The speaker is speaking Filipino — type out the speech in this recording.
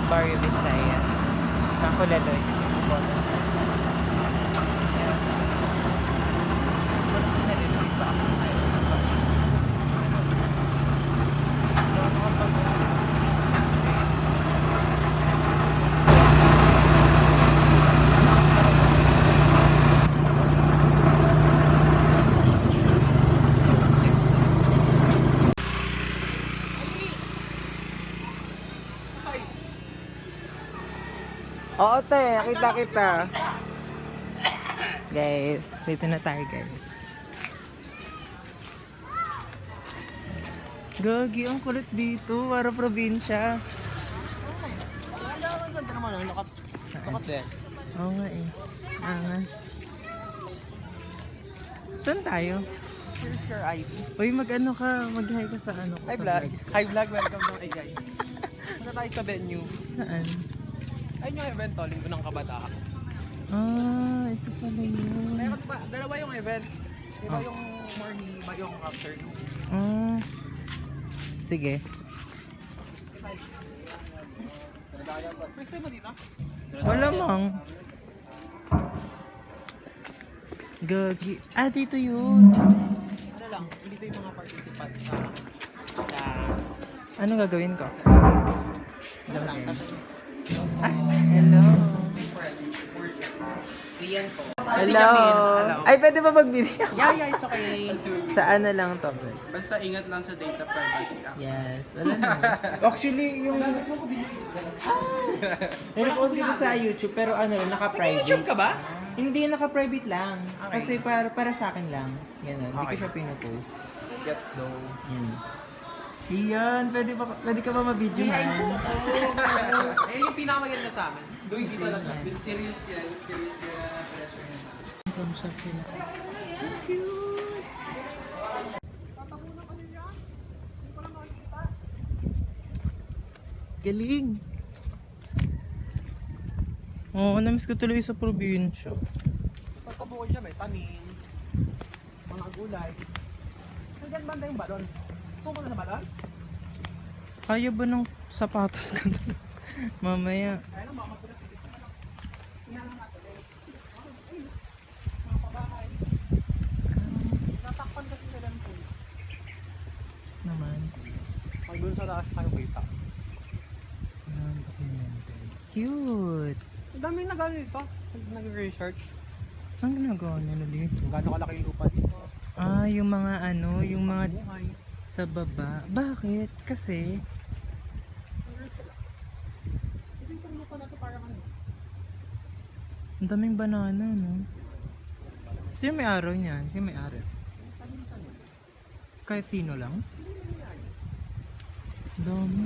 Barrio Bisaya. Nakulaloy. Oo, te. Kita kita. Guys, dito na tayo, guys. Gagi, ang kulit dito. Para probinsya. Ang ganda naman, ang lakat din. Oo nga eh. Angas. Saan tayo? Here's your ID. Uy, mag-ano ka? Mag-hi ka sa ano ko. Hi sa vlog. Hi vlog, welcome to guys. Ano tayo sa venue? Saan? Ayun yung event to, Linggo ng Kabataan. Ah, ito pala yun. Meron pa, dalawa yung event. Iba Oh. yung morning, iba yung afternoon. Ah. Sige. First time mo dito? Wala mang. Gagi. Ah, dito yun. Ano lang, dito yung mga participants sa Anong gagawin ko? ano lang, Ah, hello. Rian po. Hello. Ay, pwede ba mag-video? Yeah, it's okay. Sa ano lang to? Basta ingat lang sa data privacy. Yes. Wala na. Actually, yung... Nag-post dito sa YouTube, pero ano lang, naka-private. YouTube ka ba? Hindi, naka-private lang. Okay. Kasi para sa akin lang. Ganun. Hindi ko Okay. siya pinupost. Gets though. Iyan, pwede ka ba ma-video yan? Eh, yung pinakamaganda sa amin. Doon dito lang. Mysterious yan. Mysterious yan. Galing. Oo, namiss ko tuloy sa probinsya. Pagkabukod siya, may tanin. Mga gulay. Hanggang banda yung balon. Gusto mo na sa balon? Kaya ba ng sapatos ko? Mamaya. Kaya lang, baka pala. Natakpan kasi sila ng pool. Naman. Pag doon sa taas tayo kita. Cute. Ang dami na gano'n dito. Nag-research. Ang ginagawa nila dito? Gano'n kalaki yung lupa dito. Ah, yung mga ano, yung mga Buhay. sa baba. Bakit? Kasi, Kasi itong lupa na ito parang ano. ang daming banana, no? Sino may araw niyan? Sino may araw? Kahit sino lang? Dami.